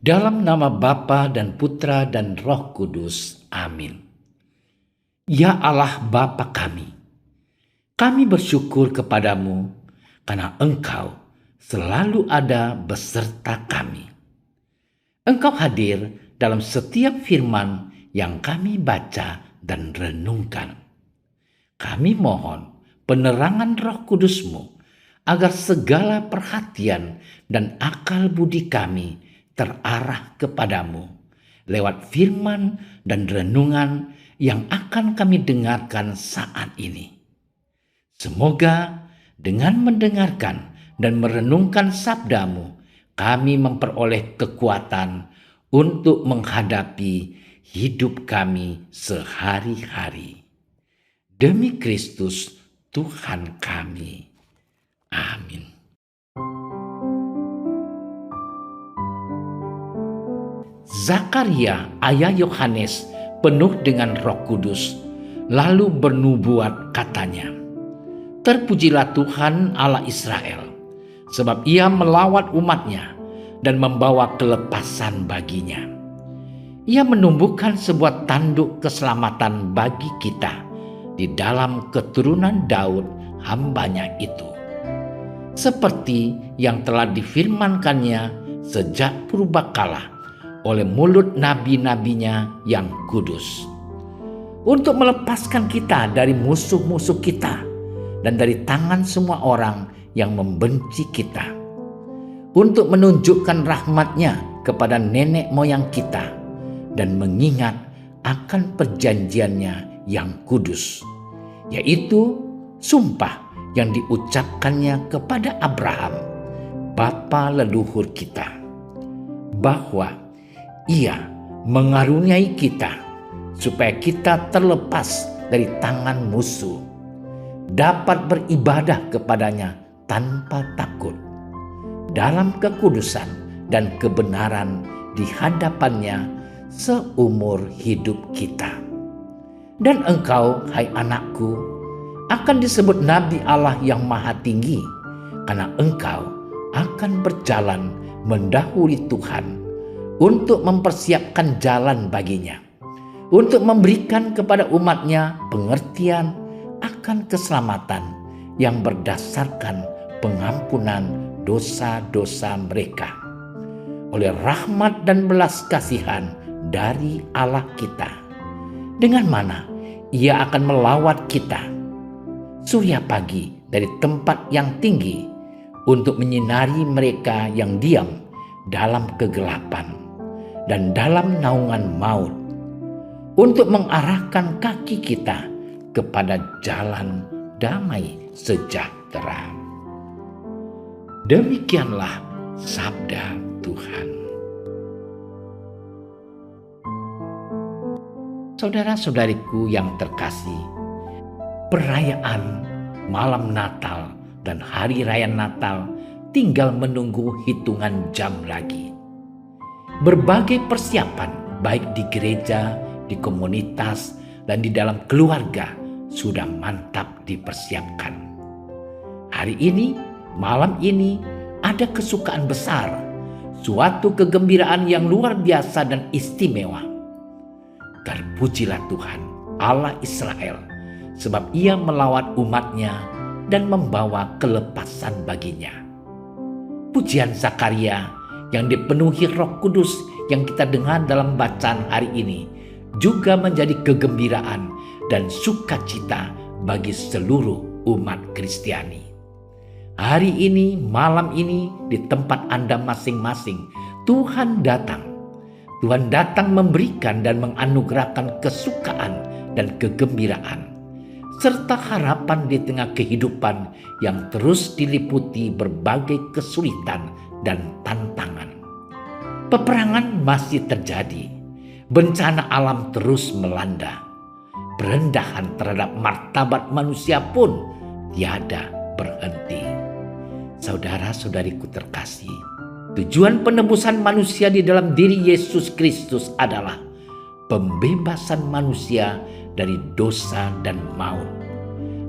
Dalam nama Bapa dan Putra dan Roh Kudus. Amin. Ya Allah Bapa kami bersyukur kepadamu karena Engkau selalu ada beserta kami. Engkau hadir dalam setiap firman yang kami baca dan renungkan. Kami mohon penerangan Roh Kudus-Mu agar segala perhatian dan akal budi kami terarah kepadamu lewat firman dan renungan yang akan kami dengarkan saat ini. Semoga dengan mendengarkan dan merenungkan sabdamu, kami memperoleh kekuatan untuk menghadapi hidup kami sehari-hari. Demi Kristus Tuhan kami. Amin. Zakaria, ayah Yohanes, penuh dengan Roh Kudus, lalu bernubuat katanya, "Terpujilah Tuhan Allah Israel, sebab Ia melawat umatnya dan membawa kelepasan baginya. Ia menumbuhkan sebuah tanduk keselamatan bagi kita di dalam keturunan Daud hambanya itu, seperti yang telah difirmankannya sejak purbakala oleh mulut nabi-nabinya yang kudus, untuk melepaskan kita dari musuh-musuh kita dan dari tangan semua orang yang membenci kita, untuk menunjukkan rahmat-Nya kepada nenek moyang kita dan mengingat akan perjanjian-Nya yang kudus, yaitu sumpah yang diucapkannya kepada Abraham, bapa leluhur kita, bahwa Ia mengaruniai kita supaya kita terlepas dari tangan musuh, dapat beribadah kepadanya tanpa takut, dalam kekudusan dan kebenaran di hadapannya seumur hidup kita. Dan engkau, hai anakku, akan disebut Nabi Allah yang Maha Tinggi, karena engkau akan berjalan mendahului Tuhan untuk mempersiapkan jalan baginya, untuk memberikan kepada umat-Nya pengertian akan keselamatan yang berdasarkan pengampunan dosa-dosa mereka, oleh rahmat dan belas kasihan dari Allah kita, dengan mana Ia akan melawat kita, surya pagi dari tempat yang tinggi, untuk menyinari mereka yang diam dalam kegelapan dan dalam naungan maut, untuk mengarahkan kaki kita kepada jalan damai sejahtera." Demikianlah sabda Tuhan. Saudara-saudariku yang terkasih, perayaan malam Natal dan hari raya Natal tinggal menunggu hitungan jam lagi. Berbagai persiapan baik di gereja, di komunitas, dan di dalam keluarga sudah mantap dipersiapkan. Hari ini, malam ini, ada kesukaan besar, suatu kegembiraan yang luar biasa dan istimewa. Terpujilah Tuhan Allah Israel, sebab Ia melawat umat-Nya dan membawa kelepasan baginya. Pujian Zakaria yang dipenuhi Roh Kudus yang kita dengar dalam bacaan hari ini juga menjadi kegembiraan dan sukacita bagi seluruh umat Kristiani. Hari ini, malam ini, di tempat Anda masing-masing, Tuhan datang. Tuhan datang memberikan dan menganugerahkan kesukaan dan kegembiraan, serta harapan di tengah kehidupan yang terus diliputi berbagai kesulitan dan tantangan. Peperangan masih terjadi, bencana alam terus melanda, perendahan terhadap martabat manusia pun tiada berhenti. Saudara-saudariku terkasih, tujuan penebusan manusia di dalam diri Yesus Kristus adalah pembebasan manusia dari dosa dan maut,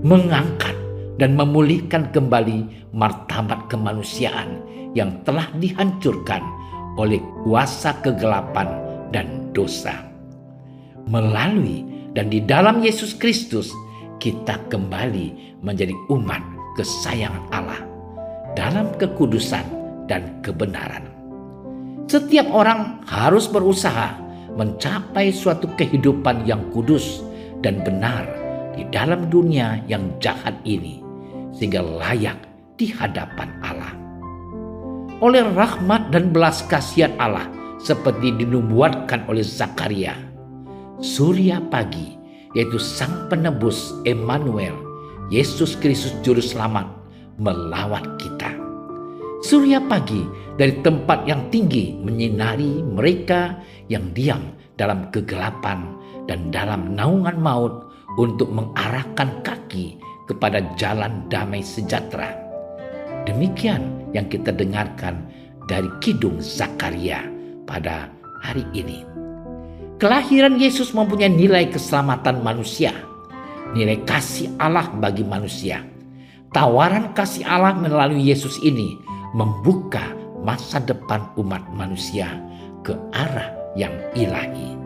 mengangkat dan memulihkan kembali martabat kemanusiaan yang telah dihancurkan oleh kuasa kegelapan dan dosa. Melalui dan di dalam Yesus Kristus, kita kembali menjadi umat kesayangan Allah dalam kekudusan dan kebenaran. Setiap orang harus berusaha mencapai suatu kehidupan yang kudus dan benar di dalam dunia yang jahat ini, sehingga layak di hadapan Allah. Oleh rahmat dan belas kasihan Allah, seperti dinubuatkan oleh Zakaria, surya pagi, yaitu Sang Penebus Emmanuel, Yesus Kristus Juru Selamat, melawat kita. Surya pagi dari tempat yang tinggi menyinari mereka yang diam dalam kegelapan dan dalam naungan maut untuk mengarahkan kaki kepada jalan damai sejahtera. Demikian yang kita dengarkan dari Kidung Zakaria pada hari ini. Kelahiran Yesus mempunyai nilai keselamatan manusia, nilai kasih Allah bagi manusia. Tawaran kasih Allah melalui Yesus ini membuka masa depan umat manusia ke arah yang ilahi.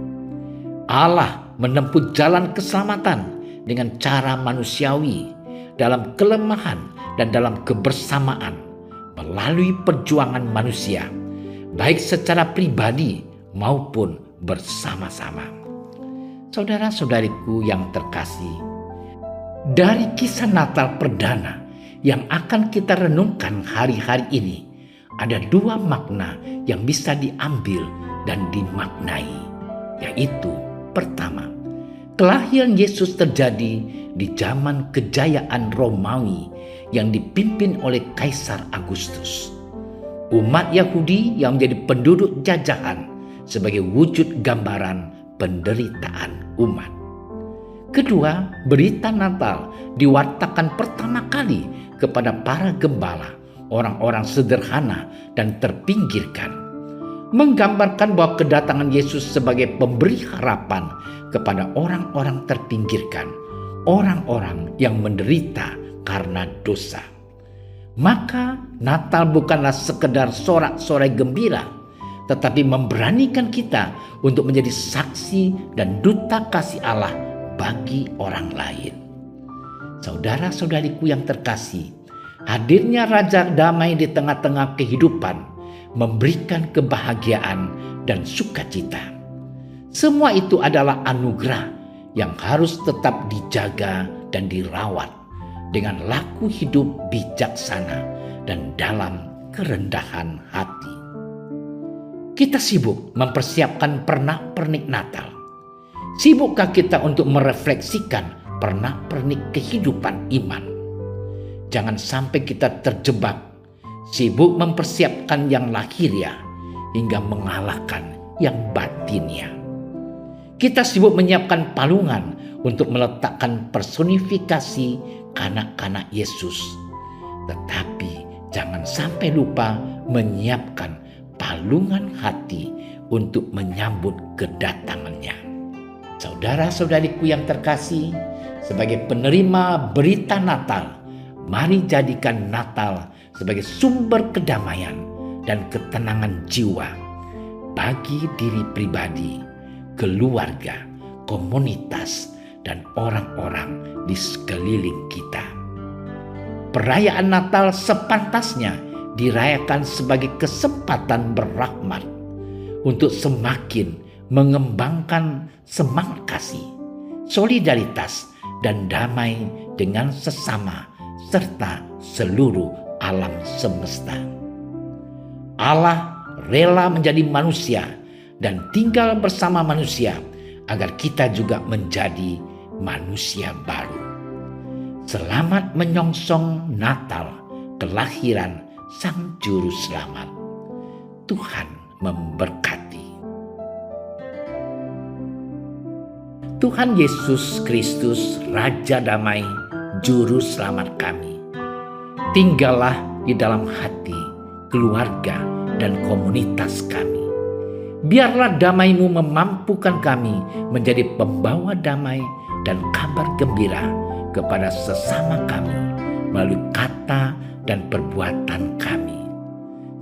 Allah menempuh jalan keselamatan dengan cara manusiawi dalam kelemahan dan dalam kebersamaan melalui perjuangan manusia, baik secara pribadi maupun bersama-sama. Saudara-saudariku yang terkasih, dari kisah Natal perdana yang akan kita renungkan hari-hari ini, ada dua makna yang bisa diambil dan dimaknai, yaitu pertama, kelahiran Yesus terjadi di zaman kejayaan Romawi yang dipimpin oleh Kaisar Agustus. Umat Yahudi yang menjadi penduduk jajahan sebagai wujud gambaran penderitaan umat. Kedua, berita Natal diwartakan pertama kali kepada para gembala, orang-orang sederhana dan terpinggirkan, menggambarkan bahwa kedatangan Yesus sebagai pemberi harapan kepada orang-orang terpinggirkan, orang-orang yang menderita karena dosa. Maka Natal bukanlah sekedar sorak-sorai gembira, tetapi memberanikan kita untuk menjadi saksi dan duta kasih Allah bagi orang lain. Saudara-saudariku yang terkasih, hadirnya Raja Damai di tengah-tengah kehidupan memberikan kebahagiaan dan sukacita. Semua itu adalah anugerah yang harus tetap dijaga dan dirawat dengan laku hidup bijaksana dan dalam kerendahan hati. Kita sibuk mempersiapkan pernak-pernik Natal. Sibukkah kita untuk merefleksikan pernak-pernik kehidupan iman? Jangan sampai kita terjebak, sibuk mempersiapkan yang lahiriah hingga mengalahkan yang batinnya. Kita sibuk menyiapkan palungan untuk meletakkan personifikasi kanak-kanak Yesus. Tetapi jangan sampai lupa menyiapkan palungan hati untuk menyambut kedatangannya. Saudara-saudariku yang terkasih, sebagai penerima berita Natal, mari jadikan Natal sebagai sumber kedamaian dan ketenangan jiwa bagi diri pribadi, keluarga, komunitas, dan orang-orang di sekeliling kita. Perayaan Natal sepantasnya dirayakan sebagai kesempatan berrahmat untuk semakin mengembangkan semangat kasih, solidaritas, dan damai dengan sesama serta seluruh alam semesta. Allah rela menjadi manusia dan tinggal bersama manusia agar kita juga menjadi manusia baru. Selamat menyongsong Natal, kelahiran Sang Juru Selamat. Tuhan memberkati. Tuhan Yesus Kristus, Raja Damai, Juru Selamat kami, tinggallah di dalam hati, keluarga, dan komunitas kami. Biarlah damai-Mu memampukan kami menjadi pembawa damai dan kabar gembira kepada sesama kami melalui kata dan perbuatan kami.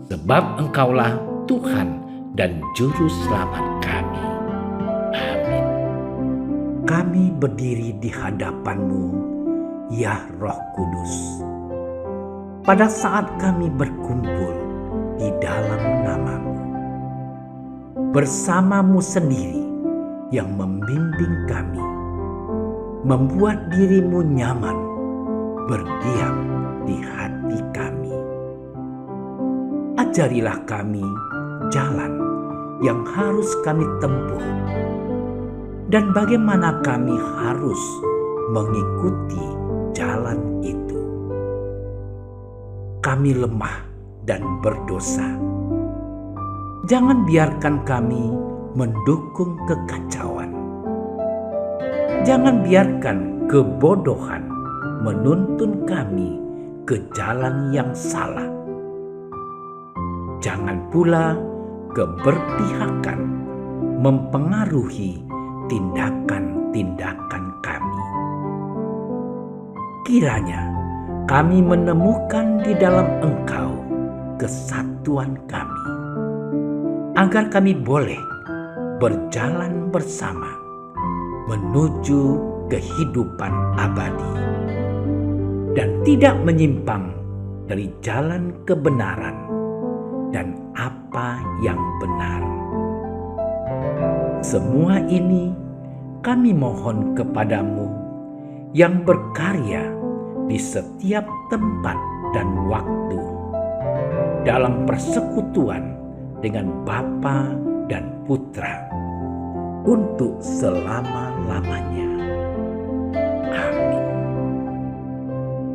Sebab Engkaulah Tuhan dan Juru Selamat kami. Amin. Kami berdiri di hadapan-Mu, ya Roh Kudus, pada saat kami berkumpul di dalam nama-Mu. Bersama-Mu sendiri yang membimbing kami, membuat diri-Mu nyaman berdiam di hati kami. Ajarilah kami jalan yang harus kami tempuh dan bagaimana kami harus mengikuti jalan itu. Kami lemah dan berdosa. Jangan biarkan kami mendukung kekacauan. Jangan biarkan kebodohan menuntun kami ke jalan yang salah. Jangan pula keberpihakan mempengaruhi tindakan-tindakan kami. Kiranya kami menemukan di dalam Engkau kesatuan kami, agar kami boleh berjalan bersama menuju kehidupan abadi dan tidak menyimpang dari jalan kebenaran dan apa yang benar. Semua ini kami mohon kepadamu yang berkarya di setiap tempat dan waktu dalam persekutuan dengan Bapa dan Putra untuk selama-lamanya. Amin.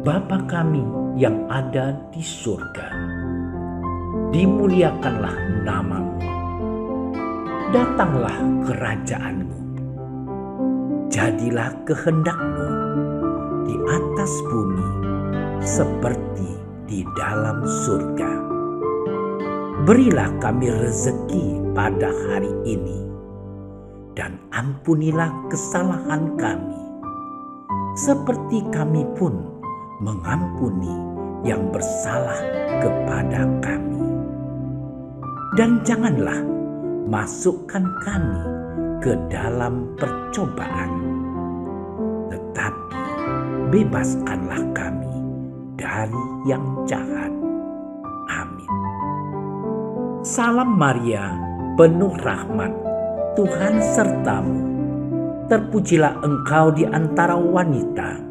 Bapa kami yang ada di surga, dimuliakanlah nama-Mu. Datanglah kerajaan-Mu. Jadilah kehendak-Mu di atas bumi seperti di dalam surga. Berilah kami rezeki pada hari ini, dan ampunilah kesalahan kami, seperti kami pun mengampuni yang bersalah kepada kami. Dan janganlah masukkan kami ke dalam percobaan, tetapi bebaskanlah kami dari yang jahat. Amin. Salam Maria, penuh rahmat, Tuhan sertamu. Terpujilah engkau di antara wanita,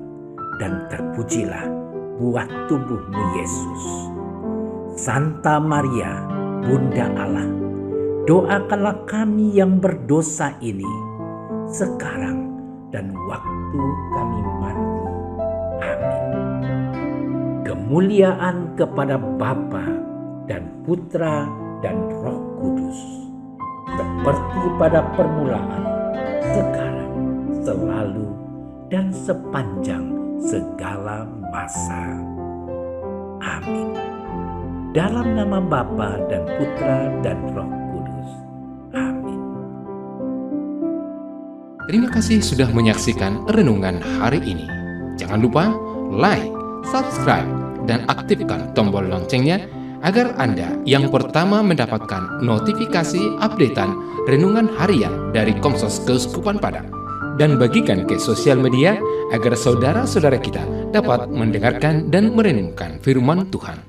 dan terpujilah buah tubuhmu Yesus. Santa Maria, Bunda Allah, doakanlah kami yang berdosa ini, sekarang dan waktu kami mati. Amin. Kemuliaan kepada Bapa dan Putra dan Roh Kudus, seperti pada permulaan, sekarang, selalu, dan sepanjang segala masa. Amin. Dalam nama Bapa dan Putra dan Roh Kudus. Amin. Terima kasih sudah menyaksikan renungan hari ini. Jangan lupa like, subscribe, dan aktifkan tombol loncengnya agar Anda yang pertama mendapatkan notifikasi updatean renungan harian dari Komsos Keuskupan Padang. Dan bagikan ke sosial media agar saudara-saudara kita dapat mendengarkan dan merenungkan firman Tuhan.